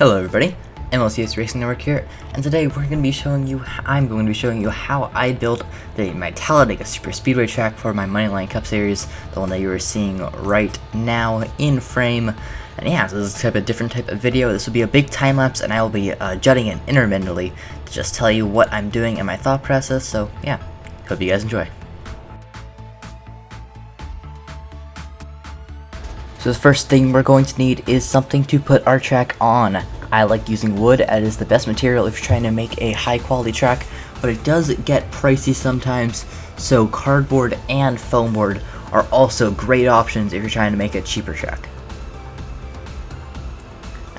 Hello everybody, MLCS Racing Network here, and today I'm going to be showing you how I built my Talladega Superspeedway track for my Moneyline Cup series, the one that you are seeing right now in frame. And yeah, so this is a different type of video. This will be a big time lapse, and I will be jutting in intermittently to just tell you what I'm doing and my thought process. So yeah, hope you guys enjoy. So the first thing we're going to need is something to put our track on. I like using wood, as is the best material if you're trying to make a high quality track, but it does get pricey sometimes, so cardboard and foam board are also great options if you're trying to make a cheaper track.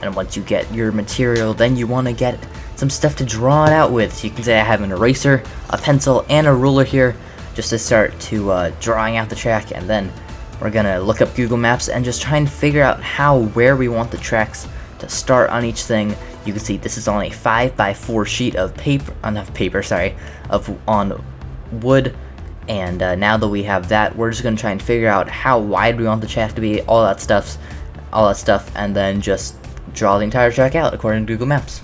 And once you get your material, then you want to get some stuff to draw it out with. So you can say I have an eraser, a pencil, and a ruler here just to start to drawing out the track, and then we're gonna look up Google Maps and just try and figure out where we want the tracks to start on each thing. You can see this is on a 5x4 sheet of on wood, and now that we have that, we're just gonna try and figure out how wide we want the track to be, all that stuff, and then just draw the entire track out according to Google Maps.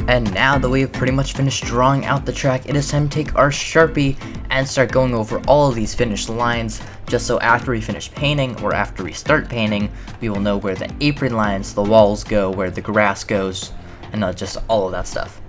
And now that we have pretty much finished drawing out the track, it is time to take our Sharpie and start going over all of these finished lines, just so after we finish painting, or after we start painting, we will know where the apron lines, the walls go, where the grass goes, and not just all of that stuff.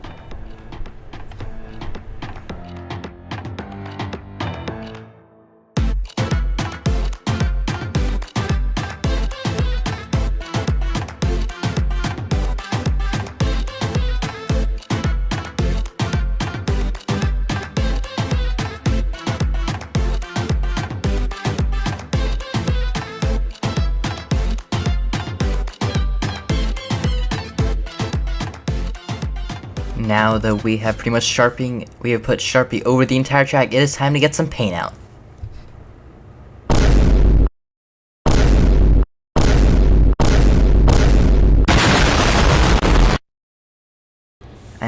Now that we have pretty much put Sharpie over the entire track, it is time to get some paint out.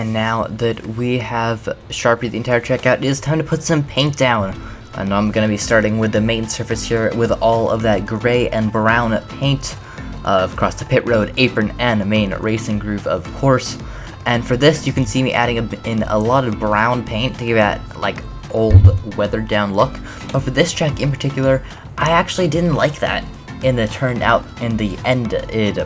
And now that we have sharpied the entire track out, it is time to put some paint down. And I'm going to be starting with the main surface here with all of that gray and brown paint across the pit road, apron, and main racing groove, of course. And for this, you can see me adding in a lot of brown paint to give that like old, weathered down look. But for this track in particular, I actually didn't like that in the turned out in the end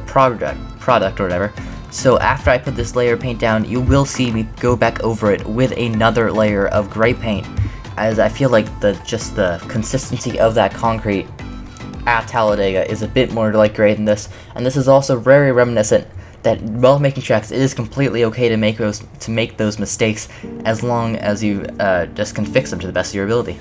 product or whatever. So after I put this layer of paint down, you will see me go back over it with another layer of gray paint, as I feel like just the consistency of that concrete at Talladega is a bit more like gray than this, and this is also very reminiscent that while making tracks, it is completely okay to make those mistakes as long as you just can fix them to the best of your ability.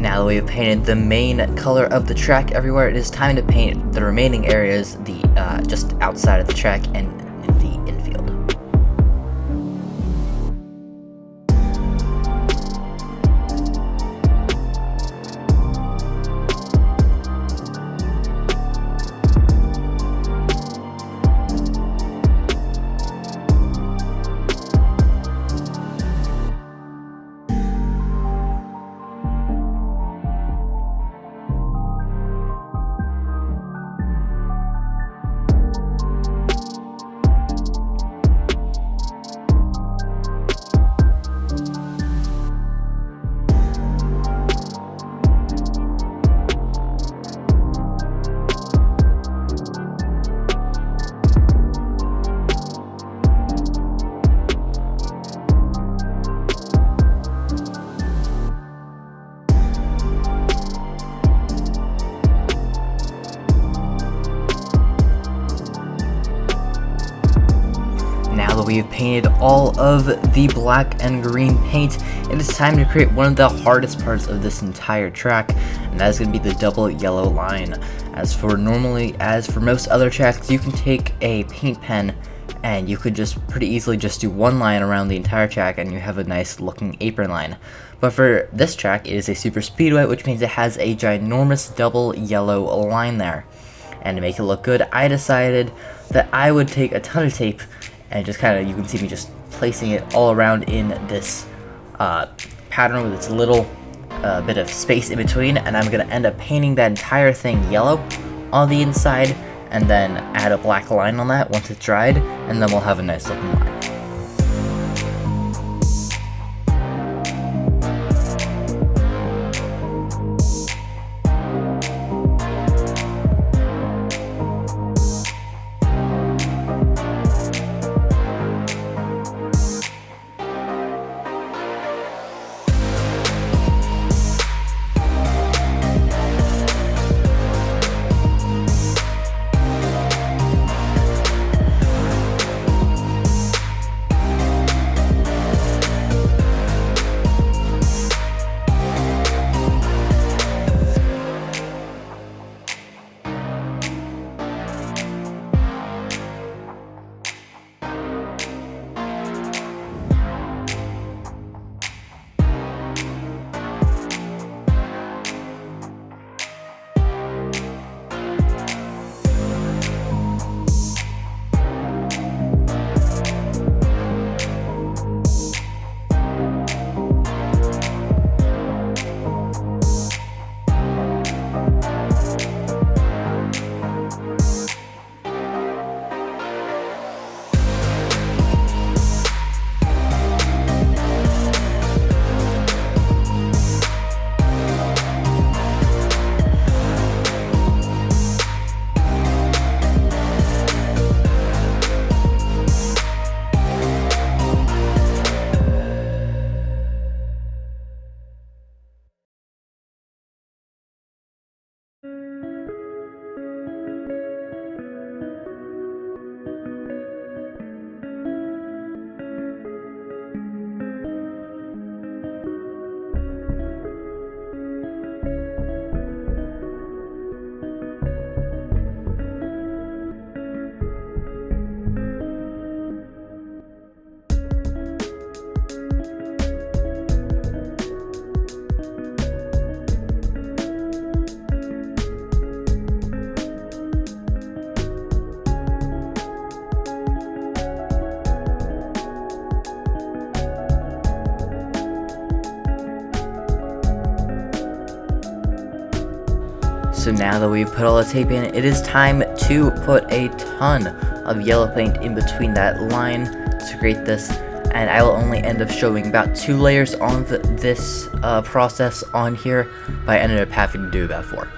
Now that we have painted the main color of the track everywhere, it is time to paint the remaining areas, just outside of the track and in the infield. Now that we have painted all of the black and green paint, it is time to create one of the hardest parts of this entire track, and that is going to be the double yellow line. As for most other tracks, you can take a paint pen and you could just pretty easily just do one line around the entire track and you have a nice looking apron line. But for this track, it is a super speedway, which means it has a ginormous double yellow line there. And to make it look good, I decided that I would take a ton of tape and just kind of, you can see me just placing it all around in this pattern with its little bit of space in between, and I'm going to end up painting that entire thing yellow on the inside and then add a black line on that once it's dried, and then we'll have a nice looking line. So now that we've put all the tape in, it is time to put a ton of yellow paint in between that line to create this. And I will only end up showing about 2 layers on this process on here, but I ended up having to do about 4.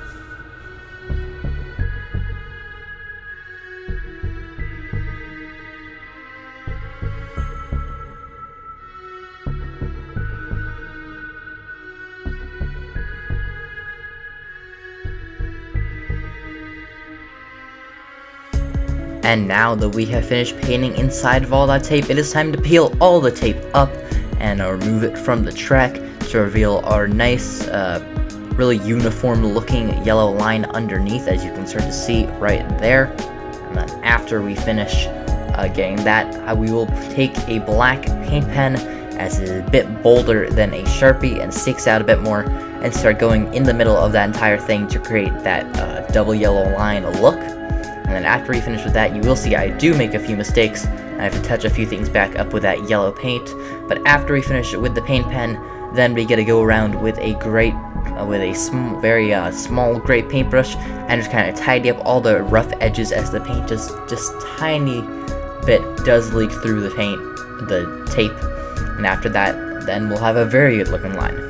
And now that we have finished painting inside of all that tape, it is time to peel all the tape up and remove it from the track to reveal our nice, really uniform looking yellow line underneath, as you can start to see right there. And then after we finish getting that, we will take a black paint pen, as it is a bit bolder than a Sharpie and sticks out a bit more, and start going in the middle of that entire thing to create that double yellow line look. And then after we finish with that, you will see I do make a few mistakes, and I have to touch a few things back up with that yellow paint. But after we finish with the paint pen, then we get to go around with a very small gray paintbrush and just kind of tidy up all the rough edges, as the paint just tiny bit does leak through the tape. And after that, then we'll have a very good looking line.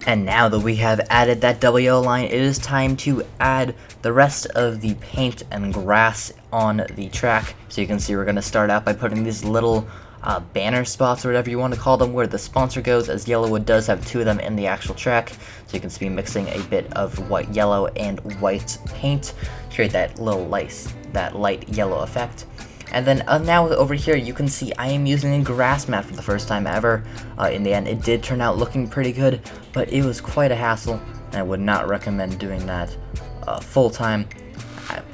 And now that we have added that double yellow line, it is time to add the rest of the paint and grass on the track. So you can see we're going to start out by putting these little banner spots, or whatever you want to call them, where the sponsor goes, as Yellowwood does have 2 of them in the actual track. So you can see mixing a bit of yellow and white paint to create that light yellow effect. And then now over here, you can see I am using a grass mat for the first time ever. In the end, it did turn out looking pretty good, but it was quite a hassle, and I would not recommend doing that full time,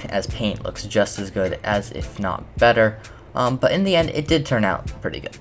as paint looks just as good as, if not better. But in the end, it did turn out pretty good.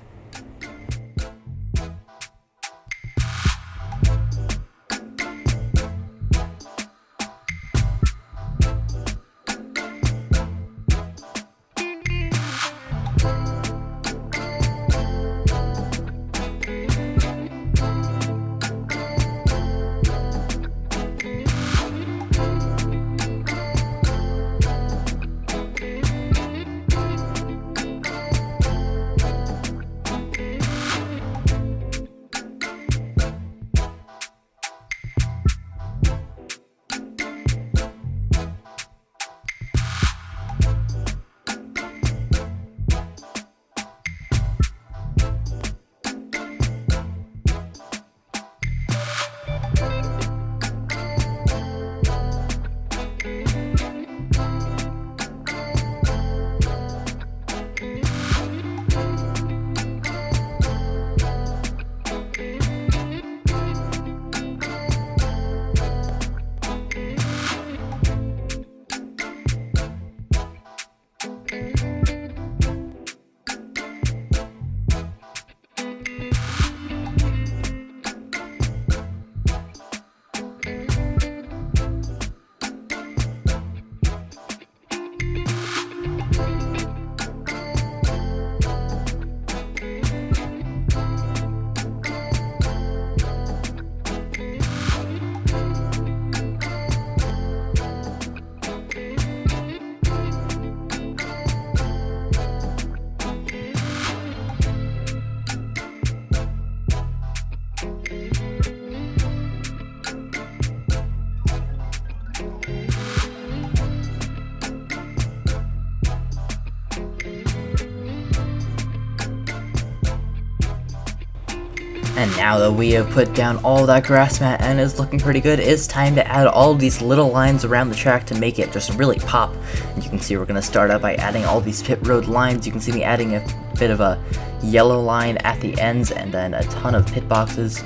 And now that we have put down all that grass mat and it's looking pretty good, it's time to add all these little lines around the track to make it just really pop. And you can see we're going to start out by adding all these pit road lines. You can see me adding a bit of a yellow line at the ends and then a ton of pit boxes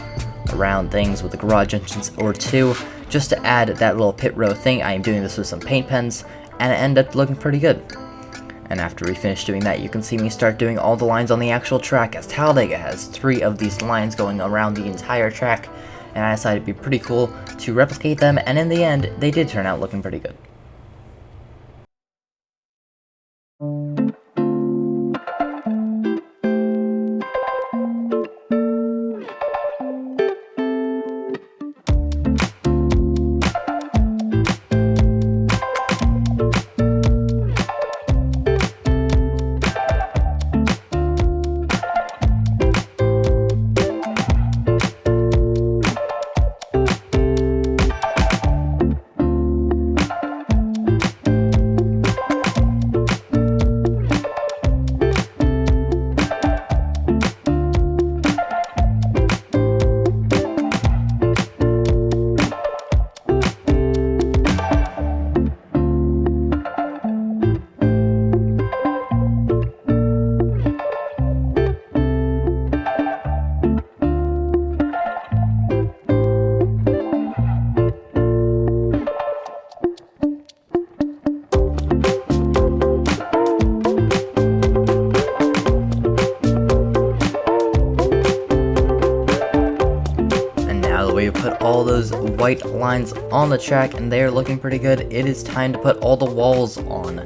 around things with a garage entrance or two, just to add that little pit road thing. I am doing this with some paint pens and it ended up looking pretty good. And after we finish doing that, you can see me start doing all the lines on the actual track, as Talladega has 3 of these lines going around the entire track, and I decided it'd be pretty cool to replicate them, and in the end, they did turn out looking pretty good. Put all those white lines on the track and they're looking pretty good. It is time to put all the walls on,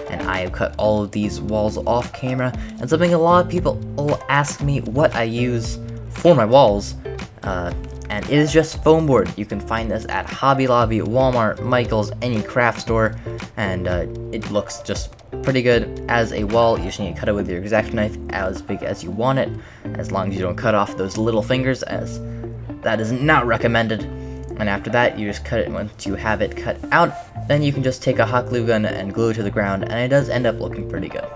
and I have cut all of these walls off camera, and something a lot of people will ask me what I use for my walls, and it is just foam board. You can find this at Hobby Lobby, Walmart, Michael's, any craft store, and it looks just pretty good as a wall. You just need to cut it with your X-Acto knife as big as you want it, as long as you don't cut off those little fingers, as that is not recommended. And after that, you just cut it. Once you have it cut out, then you can just take a hot glue gun and glue it to the ground, and it does end up looking pretty good.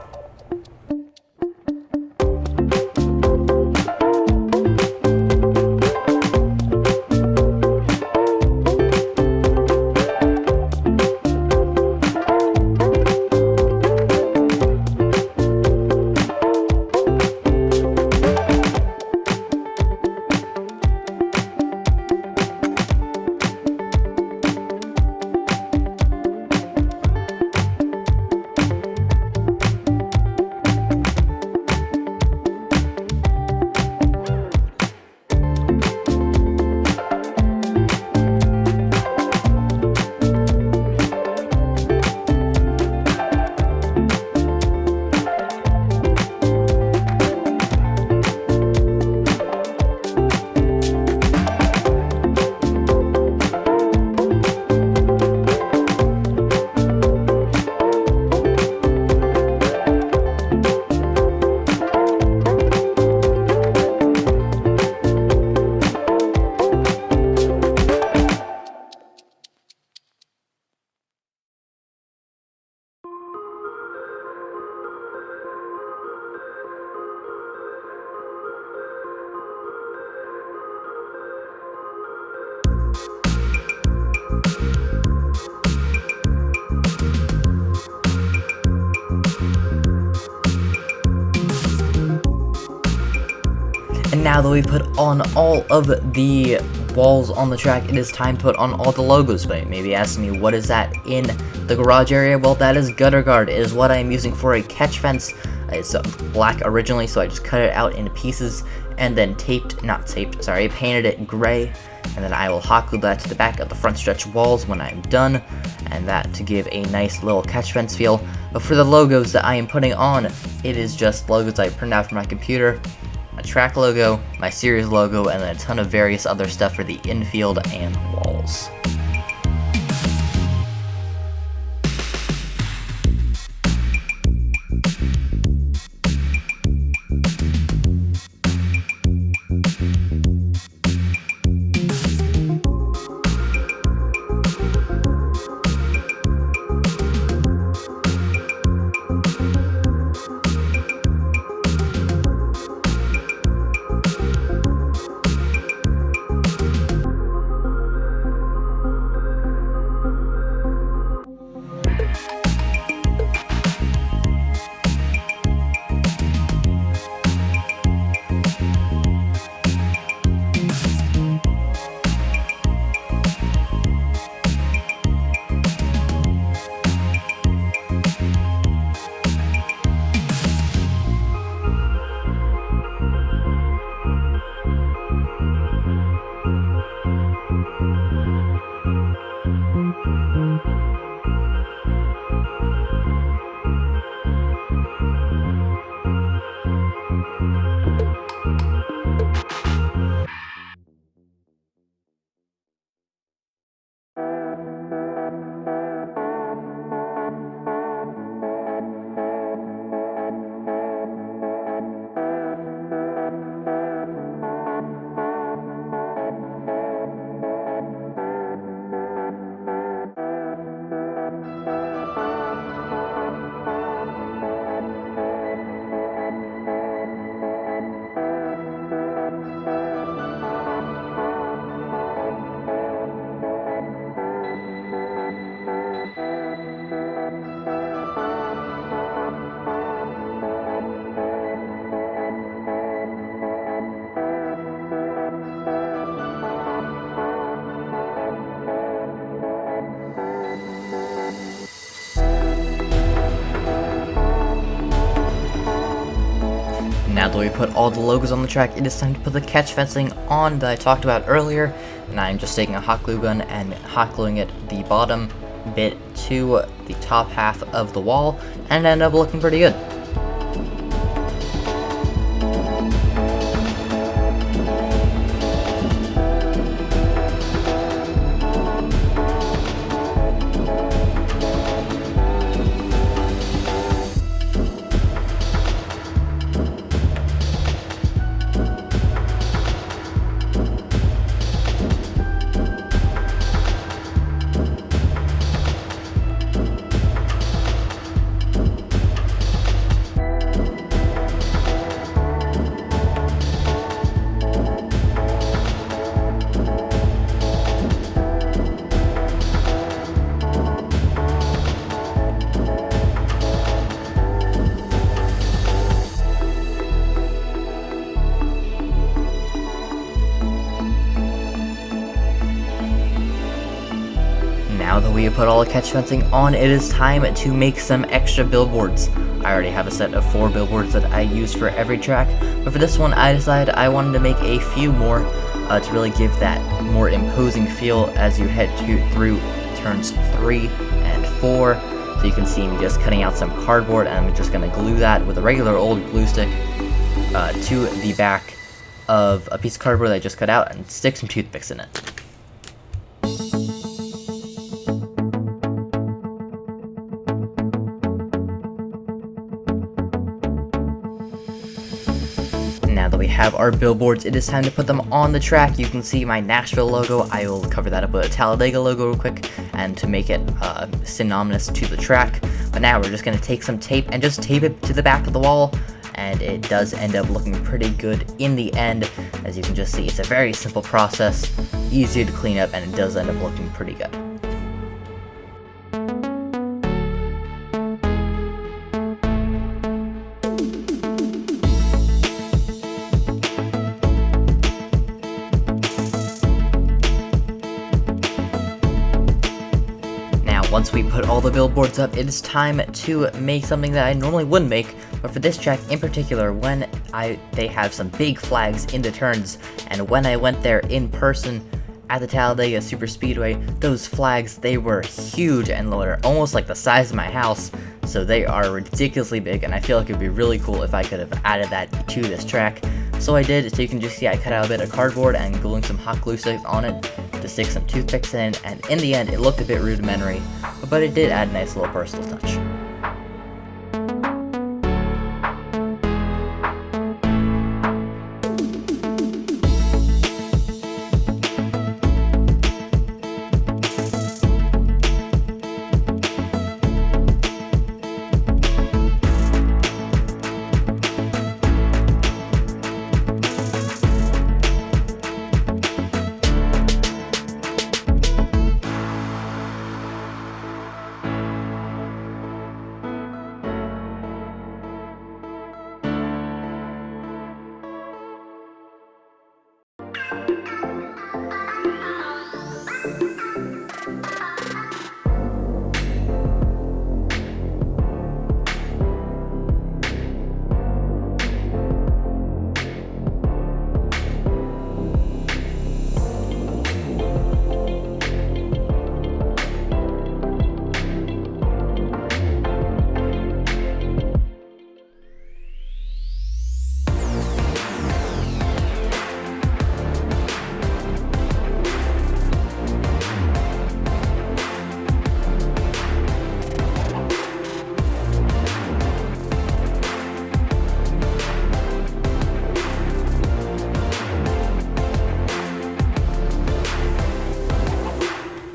And now that we've put on all of the walls on the track, it is time to put on all the logos. But maybe asking me, what is that in the garage area? Well, that is gutter guard. It is what I am using for a catch fence. It's black originally, so I just cut it out into pieces and then painted it gray, and then I will hot glue that to the back of the front stretch walls when I'm done, and that to give a nice little catch fence feel. But for the logos that I am putting on, it is just logos I printed out from my computer, my track logo, my series logo, and then a ton of various other stuff for the infield and walls. Now that we put all the logos on the track, it is time to put the catch fencing on that I talked about earlier. And I'm just taking a hot glue gun and hot gluing it the bottom bit to the top half of the wall, and it ended up looking pretty good. Now that we have put all the catch fencing on, it is time to make some extra billboards. I already have a set of 4 billboards that I use for every track, but for this one I decided I wanted to make a few more to really give that more imposing feel as you head through turns 3 and 4. So you can see me just cutting out some cardboard, and I'm just going to glue that with a regular old glue stick to the back of a piece of cardboard that I just cut out and stick some toothpicks in it. Now that we have our billboards, it is time to put them on the track. You can see my Nashville logo. I will cover that up with a Talladega logo real quick, and to make it synonymous to the track. But now we're just going to take some tape and just tape it to the back of the wall, and it does end up looking pretty good in the end. As you can just see, it's a very simple process, easy to clean up, and it does end up looking pretty good. Once we put all the billboards up, it is time to make something that I normally wouldn't make, but for this track in particular, when they have some big flags in the turns, and when I went there in person at the Talladega Superspeedway, those flags, they were huge and they're almost like the size of my house, so they are ridiculously big, and I feel like it would be really cool if I could have added that to this track. So I did. So you can just see I cut out a bit of cardboard and gluing some hot glue sticks on it to stick some toothpicks in, and in the end it looked a bit rudimentary, but it did add a nice little personal touch.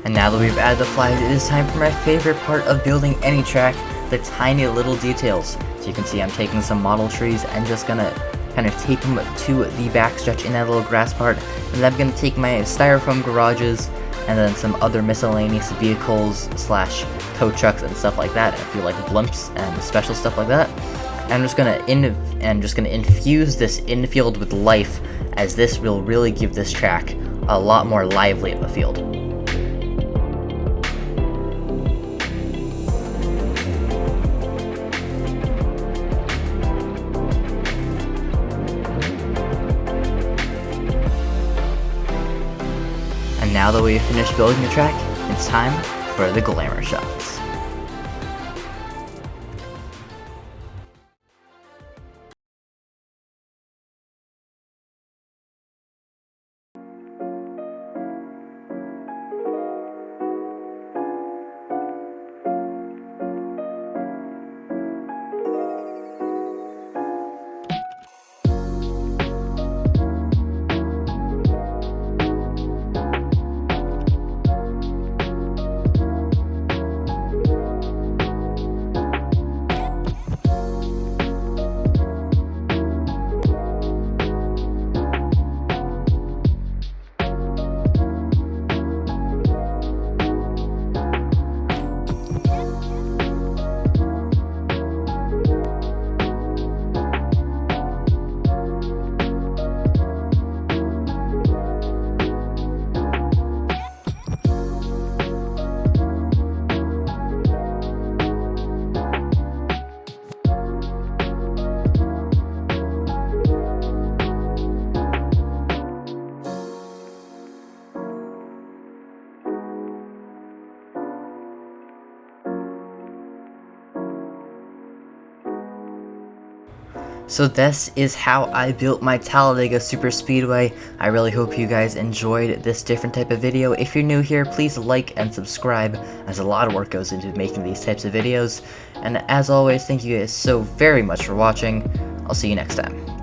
And now that we've added the flags, it is time for my favorite part of building any track, the tiny little details. So you can see I'm taking some model trees and just gonna kind of tape them to the backstretch in that little grass part, and then I'm gonna take my styrofoam garages and then some other miscellaneous vehicles slash tow trucks and stuff like that, and a few like blimps and special stuff like that. And I'm just gonna infuse this infield with life, as this will really give this track a lot more lively of a field. now that we've finished building the track, it's time for the glamour shots. So this is how I built my Talladega Superspeedway. I really hope you guys enjoyed this different type of video. If you're new here, please like and subscribe, as a lot of work goes into making these types of videos. And as always, thank you guys so very much for watching. I'll see you next time.